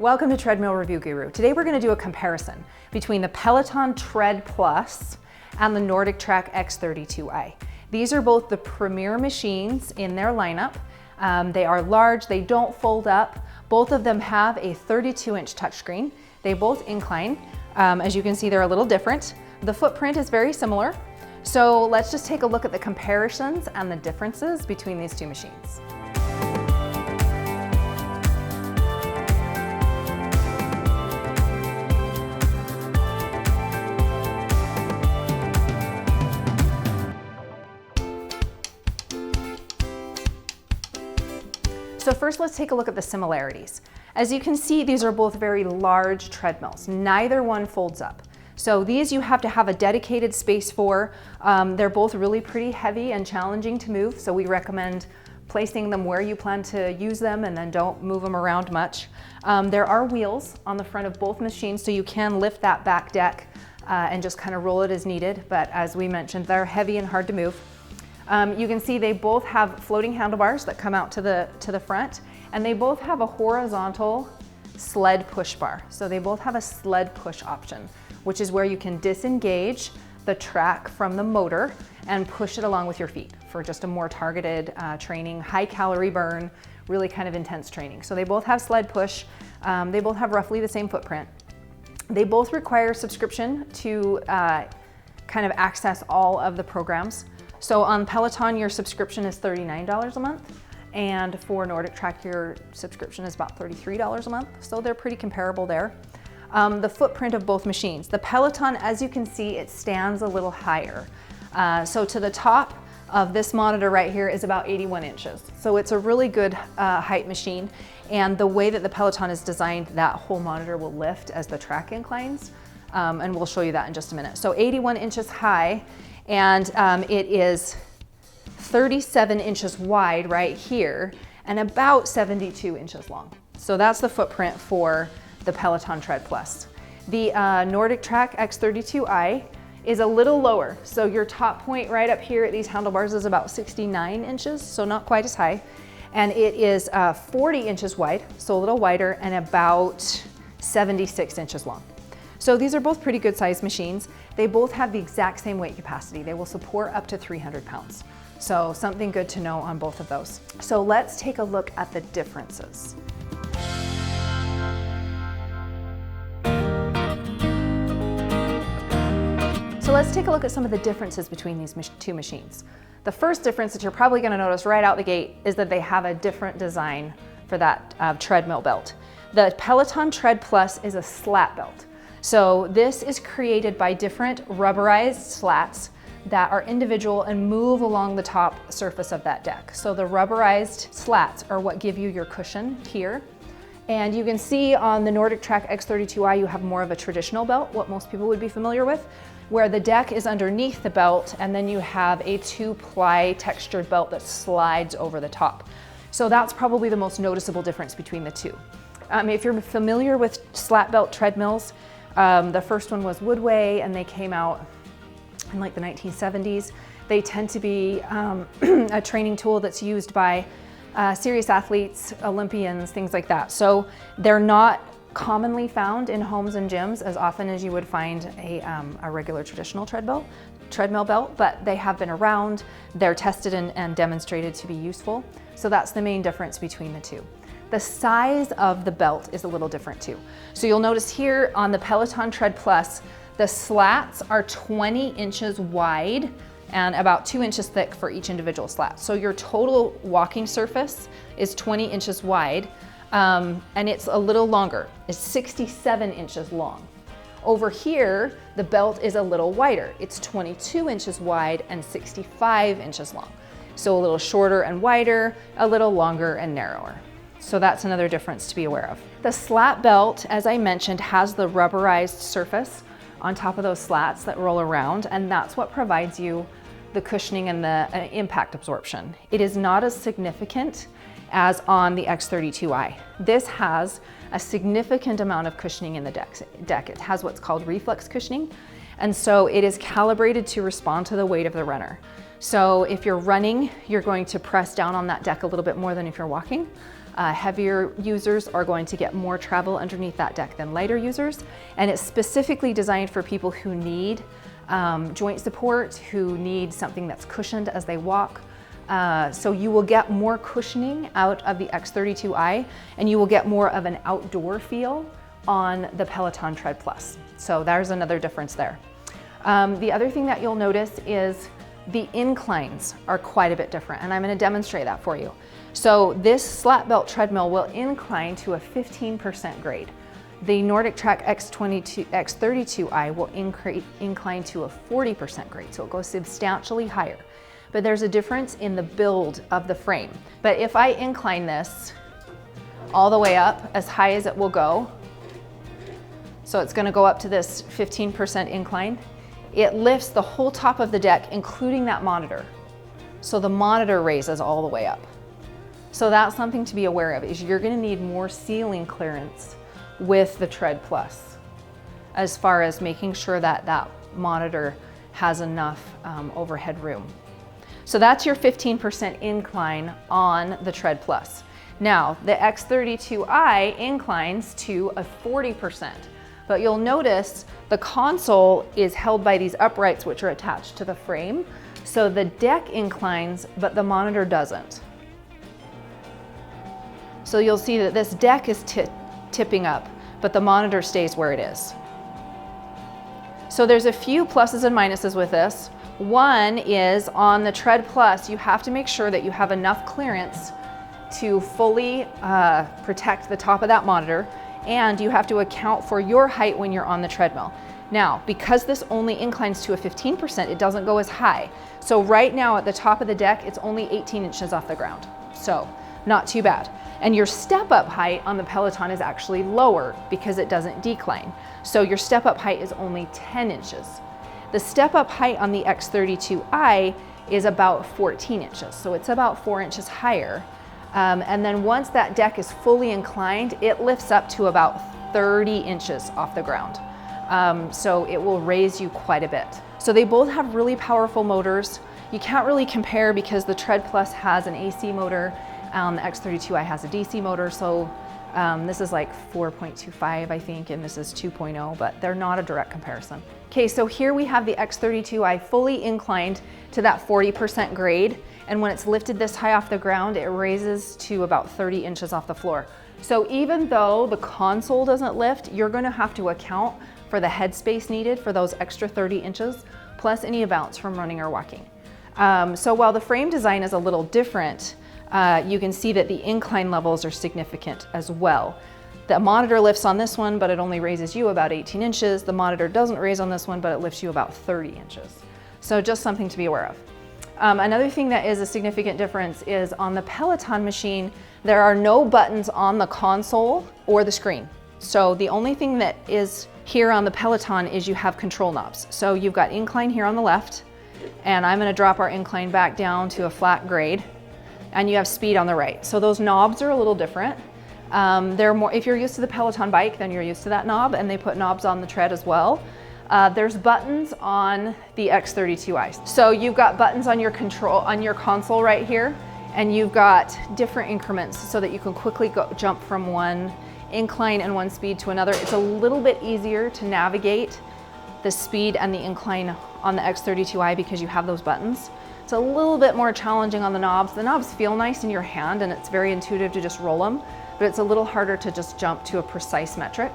Welcome to Treadmill Review Guru. Today we're going to do a comparison between the Peloton Tread Plus and the NordicTrack X32i. These are both the premier machines in their lineup. They are large, they don't fold up. Both of them have a 32-inch touchscreen. They both incline. As you can see, they're a little different. The footprint is very similar. So let's just take a look at the comparisons and the differences between these two machines. So first, let's take a look at the similarities. As you can see, these are both very large treadmills. Neither one folds up. So these you have to have a dedicated space for. They're both really pretty heavy and challenging to move, so we recommend placing them where you plan to use them and then don't move them around much. There are wheels on the front of both machines, so you can lift that back deck and just kind of roll it as needed, but as we mentioned, they're heavy and hard to move. You can see they both have floating handlebars that come out to the front, and they both have a horizontal sled push bar. So they both have a sled push option, which is where you can disengage the track from the motor and push it along with your feet for just a more targeted training, high calorie burn, really kind of intense training. So they both have sled push. They both have roughly the same footprint. They both require subscription to kind of access all of the programs. So on Peloton, your subscription is $39 a month, and for NordicTrack, your subscription is about $33 a month. So they're pretty comparable there. The footprint of both machines. The Peloton, as you can see, it stands a little higher. So to the top of this monitor right here is about 81 inches. So it's a really good height machine. And the way that the Peloton is designed, that whole monitor will lift as the track inclines. And we'll show you that in just a minute. So 81 inches high. And it is 37 inches wide right here and about 72 inches long. So that's the footprint for the Peloton Tread Plus. The NordicTrack X32i is a little lower. So your top point right up here at these handlebars is about 69 inches, so not quite as high. And it is 40 inches wide, so a little wider, and about 76 inches long. So these are both pretty good sized machines. They both have the exact same weight capacity. They will support up to 300 pounds. So something good to know on both of those. So let's take a look at the differences. So let's take a look at some of the differences between these two machines. The first difference that you're probably gonna notice right out the gate is that they have a different design for that treadmill belt. The Peloton Tread Plus is a slat belt. So this is created by different rubberized slats that are individual and move along the top surface of that deck. So the rubberized slats are what give you your cushion here. And you can see on the NordicTrack X32i, you have more of a traditional belt, what most people would be familiar with, where the deck is underneath the belt, and then you have a 2-ply textured belt that slides over the top. So that's probably the most noticeable difference between the two. If you're familiar with slat belt treadmills, the first one was Woodway, and they came out in like the 1970s. They tend to be a training tool that's used by serious athletes, Olympians, things like that. So they're not commonly found in homes and gyms as often as you would find a regular traditional treadmill belt, but they have been around. They're tested and demonstrated to be useful. So that's the main difference between the two. The size of the belt is a little different too. So you'll notice here on the Peloton Tread Plus, the slats are 20 inches wide and about 2 inches thick for each individual slat. So your total walking surface is 20 inches wide, and it's a little longer. It's 67 inches long. Over here, the belt is a little wider. It's 22 inches wide and 65 inches long. So a little shorter and wider, a little longer and narrower. So that's another difference to be aware of. The slat belt, as I mentioned, has the rubberized surface on top of those slats that roll around, and that's what provides you the cushioning and the impact absorption. It is not as significant as on the X32i. This has a significant amount of cushioning in the deck. It has what's called reflex cushioning, and so it is calibrated to respond to the weight of the runner. So if you're running, you're going to press down on that deck a little bit more than if you're walking. Heavier users are going to get more travel underneath that deck than lighter users. And it's specifically designed for people who need joint support, who need something that's cushioned as they walk. So you will get more cushioning out of the X32i, and you will get more of an outdoor feel on the Peloton Tread Plus. So there's another difference there. The other thing that you'll notice is the inclines are quite a bit different, and I'm going to demonstrate that for you. So this slat belt treadmill will incline to a 15% grade. The NordicTrack X32i will incline to a 40% grade, so it goes substantially higher. But there's a difference in the build of the frame. But if I incline this all the way up as high as it will go, so it's going to go up to this 15% incline, it lifts the whole top of the deck, including that monitor. So the monitor raises all the way up. So that's something to be aware of, is you're going to need more ceiling clearance with the Tread Plus, as far as making sure that that monitor has enough overhead room. So that's your 15% incline on the Tread Plus. Now, the X32i inclines to a 40%, but you'll notice the console is held by these uprights which are attached to the frame. So the deck inclines, but the monitor doesn't. So you'll see that this deck is tipping up, but the monitor stays where it is. So there's a few pluses and minuses with this. One is on the Tread Plus, you have to make sure that you have enough clearance to fully protect the top of that monitor, and you have to account for your height when you're on the treadmill. Now, because this only inclines to a 15%, it doesn't go as high. So right now at the top of the deck, it's only 18 inches off the ground. So not too bad. And your step up height on the Peloton is actually lower because it doesn't decline. So your step up height is only 10 inches. The step up height on the X32i is about 14 inches. So it's about 4 inches higher. And then once that deck is fully inclined, it lifts up to about 30 inches off the ground. So it will raise you quite a bit. So they both have really powerful motors. You can't really compare because the Tread Plus has an AC motor, the X32i has a DC motor. So this is like 4.25, I think, and this is 2.0, but they're not a direct comparison. Okay, so here we have the X32i fully inclined to that 40% grade. And when it's lifted this high off the ground, it raises to about 30 inches off the floor. So even though the console doesn't lift, you're gonna have to account for the headspace needed for those extra 30 inches, plus any bounce from running or walking. So while the frame design is a little different, you can see that the incline levels are significant as well. The monitor lifts on this one, but it only raises you about 18 inches. The monitor doesn't raise on this one, but it lifts you about 30 inches. So just something to be aware of. Another thing that is a significant difference is on the Peloton machine, there are no buttons on the console or the screen. So the only thing that is here on the Peloton is you have control knobs. So you've got incline here on the left, and I'm gonna drop our incline back down to a flat grade, and you have speed on the right. So those knobs are a little different. They're more, if you're used to the Peloton bike, then you're used to that knob, and they put knobs on the tread as well. There's buttons on the X32i. So you've got buttons on your console right here, and you've got different increments so that you can quickly jump from one incline and one speed to another. It's a little bit easier to navigate the speed and the incline on the X32i because you have those buttons. It's a little bit more challenging on the knobs. The knobs feel nice in your hand and it's very intuitive to just roll them, but it's a little harder to just jump to a precise metric.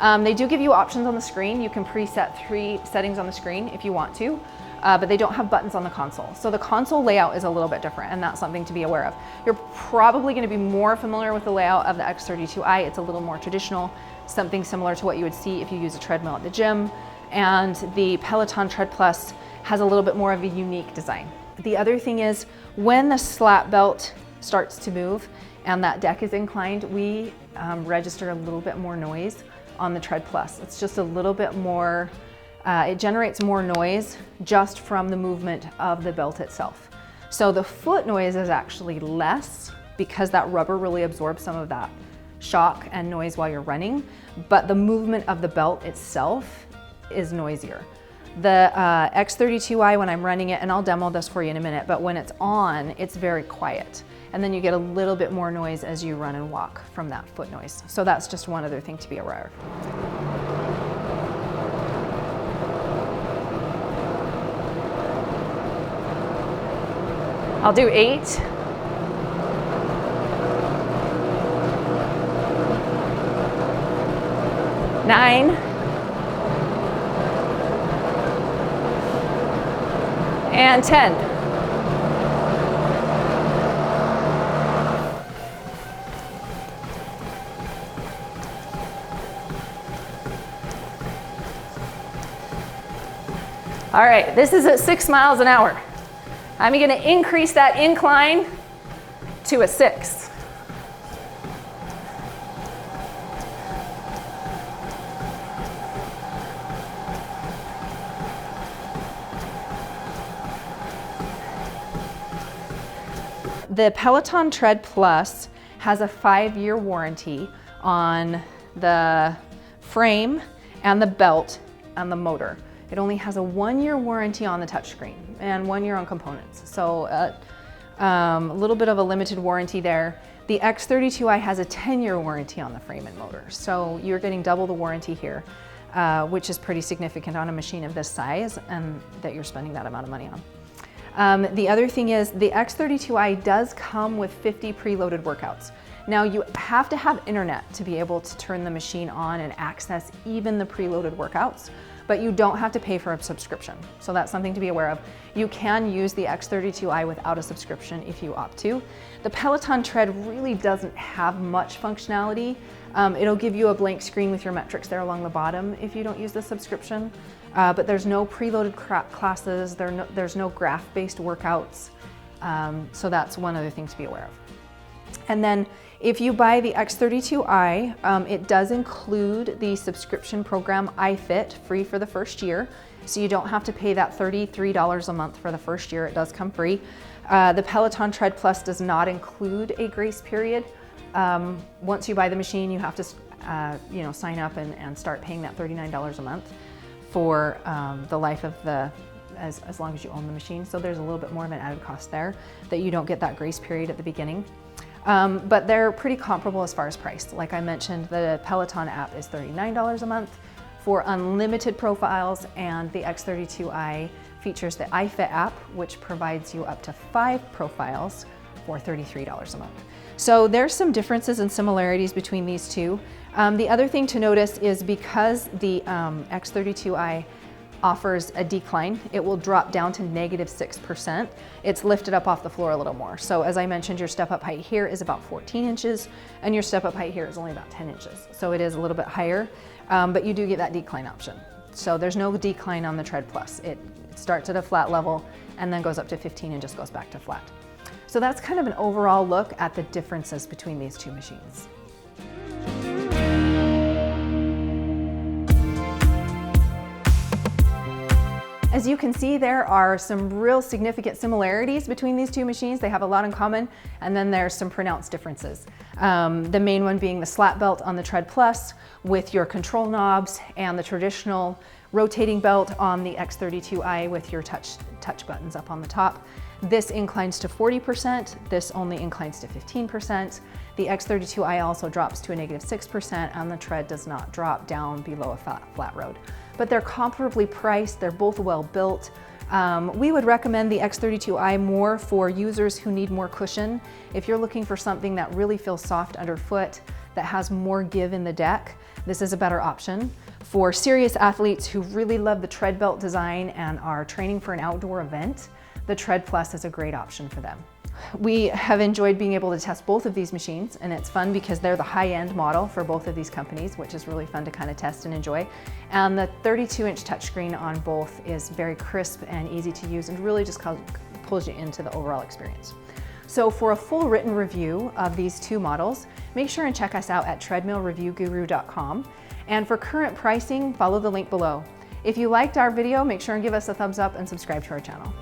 They do give you options on the screen. You can preset 3 settings on the screen if you want to, but they don't have buttons on the console. So the console layout is a little bit different, and that's something to be aware of. You're probably going to be more familiar with the layout of the X32i. It's a little more traditional, something similar to what you would see if you use a treadmill at the gym. And the Peloton Tread Plus has a little bit more of a unique design. The other thing is when the slat belt starts to move and that deck is inclined, we register a little bit more noise on the Tread Plus. It's just a little bit more, it generates more noise just from the movement of the belt itself. So the foot noise is actually less because that rubber really absorbs some of that shock and noise while you're running, but the movement of the belt itself is noisier. The X32i, when I'm running it, and I'll demo this for you in a minute, but when it's on, it's very quiet. And then you get a little bit more noise as you run and walk from that foot noise. So that's just one other thing to be aware of. I'll do 8. Nine. And 10. All right, this is at 6 miles an hour. I'm going to increase that incline to a 6. The Peloton Tread Plus has a 5-year warranty on the frame and the belt and the motor. It only has a 1-year warranty on the touchscreen and 1 year on components. So a little bit of a limited warranty there. The X32i has a 10-year warranty on the frame and motor. So you're getting double the warranty here, which is pretty significant on a machine of this size and that you're spending that amount of money on. The other thing is the X32i does come with 50 preloaded workouts. Now you have to have internet to be able to turn the machine on and access even the preloaded workouts, but you don't have to pay for a subscription. So that's something to be aware of. You can use the X32i without a subscription if you opt to. The Peloton Tread really doesn't have much functionality. It'll give you a blank screen with your metrics there along the bottom if you don't use the subscription, but there's no preloaded classes, there's no graph-based workouts, so that's one other thing to be aware of. And then if you buy the X32i, it does include the subscription program iFit free for the first year. So you don't have to pay that $33 a month for the first year. It does come free. The Peloton Tread Plus does not include a grace period. Once you buy the machine, you have to sign up and start paying that $39 a month for the life of as long as you own the machine. So there's a little bit more of an added cost there that you don't get that grace period at the beginning. But they're pretty comparable as far as price. Like I mentioned, the Peloton app is $39 a month for unlimited profiles, and the X32i features the iFit app, which provides you up to 5 profiles for $33 a month. So there's some differences and similarities between these two. The other thing to notice is because the X32i offers a decline, it will drop down to -6%. It's lifted up off the floor a little more. So as I mentioned, your step-up height here is about 14 inches, and your step-up height here is only about 10 inches. So it is a little bit higher, but you do get that decline option. So there's no decline on the Tread Plus. It starts at a flat level and then goes up to 15 and just goes back to flat. So that's kind of an overall look at the differences between these two machines. As you can see, there are some real significant similarities between these two machines. They have a lot in common, and then there's some pronounced differences. The main one being the slat belt on the Tread Plus with your control knobs, and the traditional rotating belt on the X32i with your touch buttons up on the top. This inclines to 40%, this only inclines to 15%. The X32i also drops to a -6%, and the Tread does not drop down below a flat road. But they're comparably priced, they're both well built. We would recommend the X32i more for users who need more cushion. If you're looking for something that really feels soft underfoot, that has more give in the deck, this is a better option. For serious athletes who really love the tread belt design and are training for an outdoor event, the Tread Plus is a great option for them. We have enjoyed being able to test both of these machines, and it's fun because they're the high-end model for both of these companies, which is really fun to kind of test and enjoy. And the 32-inch touchscreen on both is very crisp and easy to use and really just pulls you into the overall experience. So for a full written review of these two models, make sure and check us out at treadmillreviewguru.com. And for current pricing, follow the link below. If you liked our video, make sure and give us a thumbs up and subscribe to our channel.